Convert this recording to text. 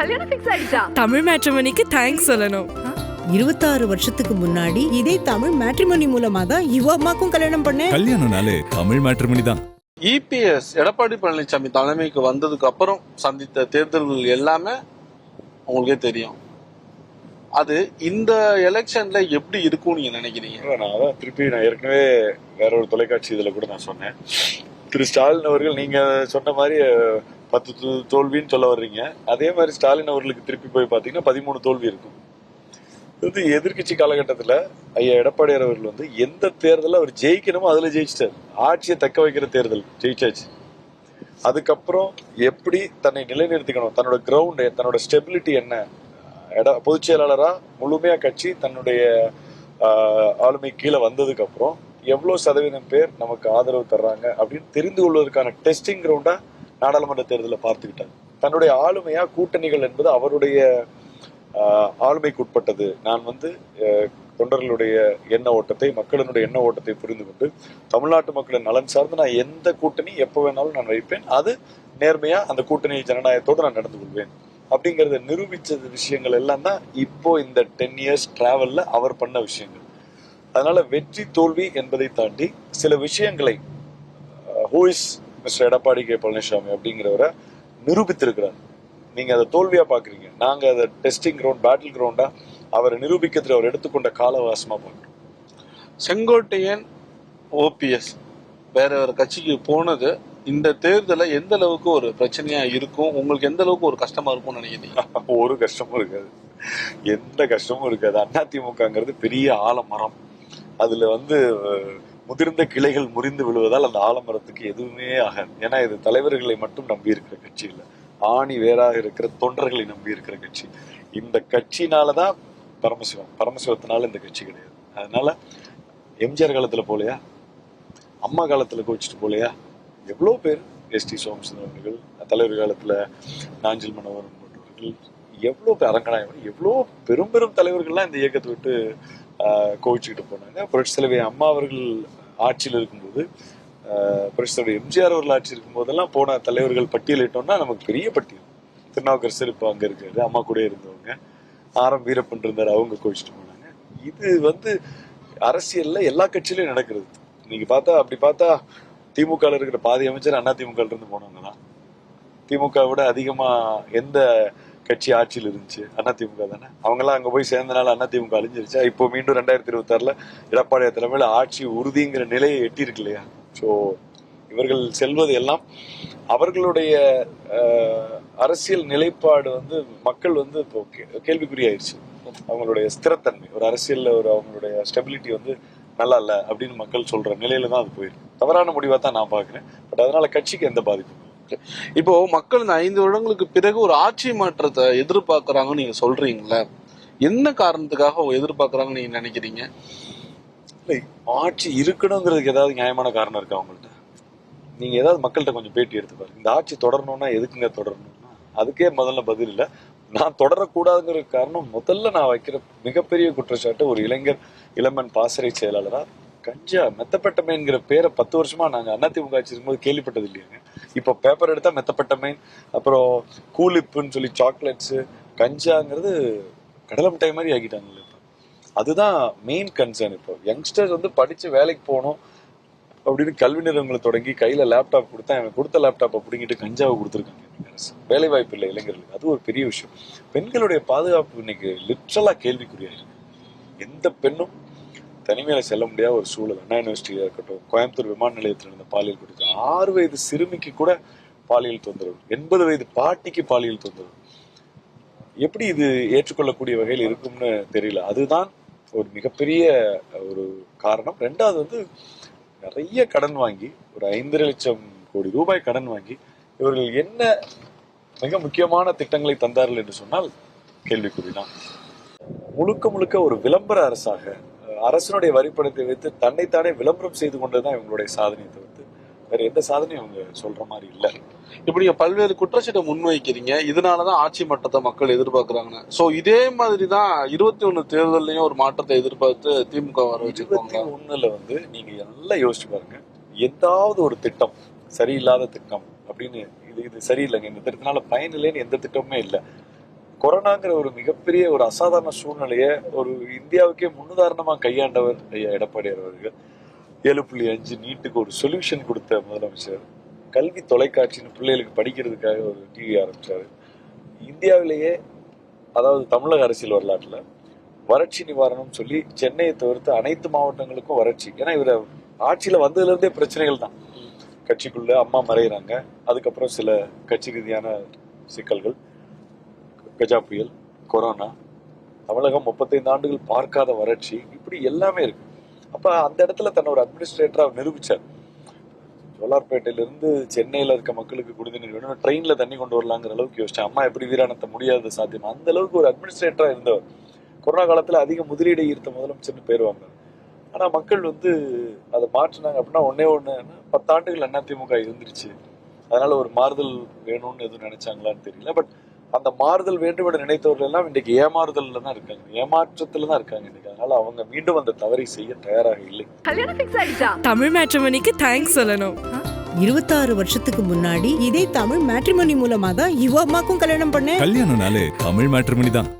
கல்யாணம் ஃபிக்ஸ் ஆயிடுச்சா? தமிழ் மேட்ரிமோனிக்கு தேங்க்ஸ் சொல்லணும். 26 வருஷத்துக்கு முன்னாடி இதே தமிழ் மேட்ரிமோனி மூலமா தான் இவ அம்மாக்கும் கல்யாணம் பண்ணேன். கல்யாணம்னாலே தமிழ் மேட்ரிமோனி தான். இபிஎஸ் எடப்பாடி பழனிசாமி தலைமைக்கு வந்ததுக்கு அப்புறம் சந்தித்த தேர்தல்கள் எல்லாமே உங்களுக்கே தெரியும். அது இந்த எலெக்ஷன்ல எப்படி இருக்கும்னு நீங்க நினைக்கிறீங்க? நான் அதான் திருப்பி நான் ஏற்கனவே வேற ஒரு தொலைக்காட்சி இதுல கூட நான் சொன்னேன். திரு ஸ்டாலின் அவர்கள் நீங்க சொன்ன மாதிரி 10 தோல்வின்னு சொல்ல வர்றீங்க. அதே மாதிரி ஸ்டாலின் அவர்களுக்கு திருப்பி போய் பாத்தீங்கன்னா 13 தோல்வி இருக்கும். இது எதிர்கட்சி காலகட்டத்துல ஐயா எடப்பாடியார் அவர்கள் வந்து எந்த தேர்தலில் அவர் ஜெயிக்கணுமோ அதுல ஜெயிச்சிட்டார். ஆட்சியை தக்க வைக்கிற தேர்தல் ஜெயிச்சாச்சு. அதுக்கப்புறம் எப்படி தன்னை நிலைநிறுத்திக்கணும், தன்னோட கிரவுண்ட், தன்னோட ஸ்டெபிலிட்டி என்ன, பொதுச் செயலாளரா முழுமையா கட்சி தன்னுடைய ஆளுமை கீழே வந்ததுக்கு அப்புறம் எவ்வளவு சதவீதம் பேர் நமக்கு ஆதரவு தர்றாங்க அப்படின்னு தெரிந்து கொள்வதற்கான டெஸ்டிங் கிரவுண்டா நாடாளுமன்ற தேர்தலை பார்த்துக்கிட்டார். தன்னுடைய ஆளுமையா கூட்டணிகள் என்பது அவருடைய ஆளுமைக்கு உட்பட்டது. நான் வந்து தொண்டர்களுடைய எண்ண ஓட்டத்தை, மக்களினுடைய எண்ண ஓட்டத்தை புரிந்து கொண்டு தமிழ்நாட்டு மக்களின் நலன் சார்ந்து நான் எந்த கூட்டணி எப்போ வேணாலும் நான் வைப்பேன், அது நேர்மையா அந்த கூட்டணி ஜனநாயகத்தோடு நான் நடந்து கொள்வேன் அப்படிங்கறத நிரூபிச்சது விஷயங்கள் எல்லாம் தான் இப்போ இந்த 10 இயர்ஸ் டிராவல்ல அவர் பண்ண விஷயங்கள். அதனால வெற்றி தோல்வி என்பதை தாண்டி சில விஷயங்களை who is mister Edappadi K Palaniswami அப்படிங்கிறவரை நிரூபித்திருக்கிறார். நீங்க அதை தோல்வியா பாக்குறீங்க, நாங்க அதை டெஸ்டிங் கிரவுண்ட், பேட்டில் கிரவுண்டா அவரை நிரூபிக்கிறதுல அவர் எடுத்துக்கொண்ட காலவாசமா பாக்குறோம். செங்கோட்டையன் ஓபிஎஸ் வேற வேற கட்சிக்கு போனது இந்த தேர்தலை எந்த அளவுக்கு ஒரு பிரச்சனையா இருக்கும், உங்களுக்கு எந்த அளவுக்கு ஒரு கஷ்டமா இருக்கும்னு நினைக்கிறீங்க? ஒரு கஷ்டமும் இருக்காது, எந்த கஷ்டமும் இருக்காது. அதிமுகங்கிறது பெரிய ஆலமரம். அதுல வந்து முதிர்ந்த கிளைகள் முறிந்து விழுவதால் அந்த ஆலமரத்துக்கு எதுவுமே ஆகாது. ஏன்னா இது தலைவர்களை மட்டும் நம்பி இருக்கிற கட்சி இல்லை, ஆணி வேறாக இருக்கிற தொண்டர்களை நம்பி இருக்கிற கட்சி. இந்த கட்சினாலதான் பரமசிவத்தினால இந்த கட்சி கிடையாது. அதனால எம்ஜிஆர் காலத்துல போலையா, அம்மா காலத்துல கோச்சிட்டு போலையா, எவ்வளவு பேர், எஸ்டி சோமசுந்தரம் அவர்கள், தலைவர் காலத்துல நாஞ்சில் மனோகரன் போன்றவர்கள், எவ்வளவு பேர், அரங்கநாயகன், எவ்வளவு பெரும் பெரும் தலைவர்கள்லாம் இந்த இயக்கத்தை விட்டு கோவிச்சுக்கிட்டு போனாங்க. புரட்சி தலைவி அம்மா அவர்கள் ஆட்சியில் இருக்கும்போது, புரட்சி தலைவி எம்ஜிஆர் அவர்கள் ஆட்சி இருக்கும் போதெல்லாம் போன தலைவர்கள் பட்டியலிட்டோம்னா நமக்கு பெரிய பட்டியல். திருநாவுக்கரசர் இப்போ அங்க இருக்காரு, அம்மா கூட இருந்தவங்க, ஆரம் வீரப்பன் இருந்தார், அவங்க கோவிச்சுட்டு போனாங்க. இது வந்து அரசியல்ல எல்லா கட்சியிலையும் நடக்கிறது. நீங்க பார்த்தா, அப்படி பார்த்தா திமுக இருக்கிற பாதி அமைச்சர் அதிமுக இருந்து போனவங்க தான். திமுக விட அதிகமா எந்த கட்சி ஆட்சியில் இருந்துச்சு? அதிமுக தானே. அவங்க எல்லாம் அங்க போய் சேர்ந்தனால அதிமுக அழிஞ்சிருச்சா? இப்போ மீண்டும் 2026 எடப்பாடி தலைமையில ஆட்சி உறுதிங்கிற நிலையை எட்டி இருக்கு இல்லையா? ஸோ இவர்கள் செல்வது எல்லாம் அவர்களுடைய அரசியல் நிலைப்பாடு வந்து மக்கள் வந்து இப்போ கேள்விக்குறியாயிருச்சு. அவங்களுடைய ஸ்திரத்தன்மை, ஒரு அரசியல்ல ஒரு அவங்களுடைய ஸ்டெபிலிட்டி வந்து நல்லா இல்லை அப்படின்னு மக்கள் சொல்ற நிலையில தான் அது போயிருக்கு. தவறான முடிவா தான் நான் பாக்குறேன். பட் அதனால கட்சிக்கு எந்த பாதிப்பும். இப்போ மக்கள் இந்த 5 வருடங்களுக்கு பிறகு ஒரு ஆட்சி மாற்றத்தை எதிர்பார்க்கறாங்கன்னு நீங்க சொல்றீங்களே, என்ன காரணத்துக்காக எதிர்பார்க்கறாங்கன்னு நீங்க நினைக்கிறீங்க? இல்லை, ஆட்சி இருக்கணுங்கிறதுக்கு ஏதாவது நியாயமான காரணம் இருக்கா அவங்கள்ட்ட? நீங்க ஏதாவது மக்கள்கிட்ட கொஞ்சம் பேட்டி எடுத்து பாருங்க. இந்த ஆட்சி தொடரணும்னா எதுக்குங்க தொடரணும்னா அதுக்கே முதல்ல பதில் இல்லை. நான் தொடரக்கூடாதுங்கிற காரணம் முதல்ல நான் வைக்கிற மிகப்பெரிய குற்றச்சாட்டு, ஒரு இளமன் பாசறை செயலாளரா கஞ்சா மெத்தப்பட்டமைங்கிற பேரை 10 வருஷமா நாங்க அதிமுக ஆட்சி இருக்கும்போது கேள்விப்பட்டது இல்லையாங்க. இப்ப பேப்பர் எடுத்தா மெத்தப்பட்டமைன், அப்புறம் கூலிப்புன்னு சொல்லி சாக்லேட்ஸ், கஞ்சாங்கிறது கடலை மிட்டாய் மாதிரி ஆக்கிட்டாங்கல்ல. இப்போ அதுதான் மெயின் கன்சர்ன். இப்போ யங்ஸ்டர்ஸ் வந்து படிச்சு வேலைக்கு போகணும் அப்படின்னு கல்வி நிறுவனங்களை தொடங்கி கையில லேப்டாப் கொடுத்தா, அவன் கொடுத்த லேப்டாப்பை பிடிங்கிட்டு கஞ்சாவை கொடுத்துருக்காங்க அரசு. வேலை வாய்ப்பு இல்லை இளைஞர்களுக்கு, அது ஒரு பெரிய விஷயம். பெண்களுடைய பாதுகாப்பு இன்னைக்கு லிட்ரலா கேள்விக்குறியாயிருக்கு. எந்த பெண்ணும் தனிமையில செல்ல முடியாத ஒரு சூழல். அண்ணா யூனிவர்சிட்டியா இருக்கட்டும், கோயம்புத்தூர் விமான நிலையத்தில் இருந்த பாலியல் கொடுத்து 6 வயது சிறுமிக்கு கூட பாலியல் தொந்தரவு, 80 வயது பாட்டிக்கு பாலியல் தொந்தரவு. எப்படி இது ஏற்றுக்கொள்ளக்கூடிய வகையில் இருக்கும்னு தெரியல. அதுதான் ஒரு மிகப்பெரிய ஒரு காரணம். 2வது வந்து நிறைய கடன் வாங்கி, ஒரு 5.5 லட்சம் கோடி ரூபாய் கடன் வாங்கி இவர்கள் என்ன மிக முக்கியமான திட்டங்களை தந்தார்கள் என்று சொன்னால் கேள்விக்குறிதான். முழுக்க முழுக்க ஒரு விளம்பர அரசாக, அரசனுடைய வரிப்பணத்தை வைத்து தன்னைத்தானே விளம்பரம் செய்து கொண்டதுதான் இவங்களுடைய சாதனையை தவிர்த்து வேற எந்த சாதனையும் அவங்க சொல்ற மாதிரி இல்லை. இப்ப நீங்க பல்வேறு குற்றச்சாட்டை முன்வைக்கிறீங்க, இதனாலதான் ஆட்சி மாற்றத்தை மக்கள் எதிர்பார்க்கறாங்க. சோ இதே மாதிரிதான் 21 தேர்தலையும் ஒரு மாற்றத்தை எதிர்பார்த்து திமுக வர வச்சிருக்காங்க. 21ல வந்து நீங்க நல்லா யோசிச்சு பாருங்க, ஏதாவது ஒரு திட்டம் சரியில்லாத திட்டம் அப்படின்னு இது சரியில்லைங்க, இந்த திட்டத்தினால பயன் இல்லைன்னு எந்த திட்டமுமே இல்லை. கொரோனாங்கிற ஒரு மிகப்பெரிய ஒரு அசாதாரண சூழ்நிலையை ஒரு இந்தியாவுக்கே முன்னுதாரணமா கையாண்டவர் ஐயா எடப்பாடியார் அவர்கள். 7.5 நீட்டுக்கு ஒரு சொல்யூஷன் கொடுத்த முதலமைச்சர். கல்வி தொலைக்காட்சின்னு பிள்ளைகளுக்கு படிக்கிறதுக்காக ஒரு டிவி ஆரம்பிச்சாரு. இந்தியாவிலேயே, அதாவது தமிழக அரசியல் வரலாற்றுல வறட்சி நிவாரணம் சொல்லி சென்னையை தவிர்த்து அனைத்து மாவட்டங்களுக்கும் வறட்சி. ஏன்னா இவர் ஆட்சியில வந்ததுல இருந்தே பிரச்சனைகள் தான். கட்சிக்குள்ள அம்மா மறைகிறாங்க, அதுக்கப்புறம் சில கட்சி ரீதியான சிக்கல்கள், கஜா புயல், கொரோனா, தமிழகம் 35 ஆண்டுகள் பார்க்காத வறட்சி, இப்படி எல்லாமே இருக்கு. அப்ப அந்த இடத்துல தன்னை ஒரு அட்மினிஸ்ட்ரேட்டரா நிரூபிச்சார். ஜோலார்பேட்டையில இருந்து சென்னையில இருக்க மக்களுக்கு குடிநீர் வேணும், ட்ரெயின்ல தண்ணி கொண்டு வரலாங்கிற அளவுக்கு யோசிச்சேன். அம்மா எப்படி வீராணத்தை முடியாத சாத்தியம், அந்த அளவுக்கு ஒரு அட்மினிஸ்ட்ரேட்டரா இருந்தவர். கொரோனா காலத்துல அதிக முதலீடை ஈர்த்த முதலமைச்சர்னு பேர் வாங்கினார். ஆனா மக்கள் அதை மாற்றினாங்க அப்படின்னா ஒன்னே 10 ஆண்டுகள் அதிமுக இருந்துருச்சு, அதனால ஒரு மாறுதல் வேணும்னு எதுவும் நினைச்சாங்களான்னு தெரியல. பட் அந்த மாறுதல் வேண்டும் என நினைத்தவர்கள் எல்லாம் இன்றைக்கு ஏமாறுதல்ல தான் இருக்காங்க, ஏமாற்றத்துல தான் இருக்காங்க இன்னைக்கு. அதனால அவங்க மீண்டும் அந்த தவறை செய்ய தயாராக இல்லை. தமிழ் மேட்ரிமோனிக்கு தேங்க்ஸ் சொல்லணும். 26 வருஷத்துக்கு முன்னாடி இதே தமிழ் மேட்ரிமோனி மூலமா தான் இவ அம்மாக்கும் கல்யாணம் பண்ணேன். கல்யாணம்னாலே தமிழ் மேட்ரிமோனி தான்.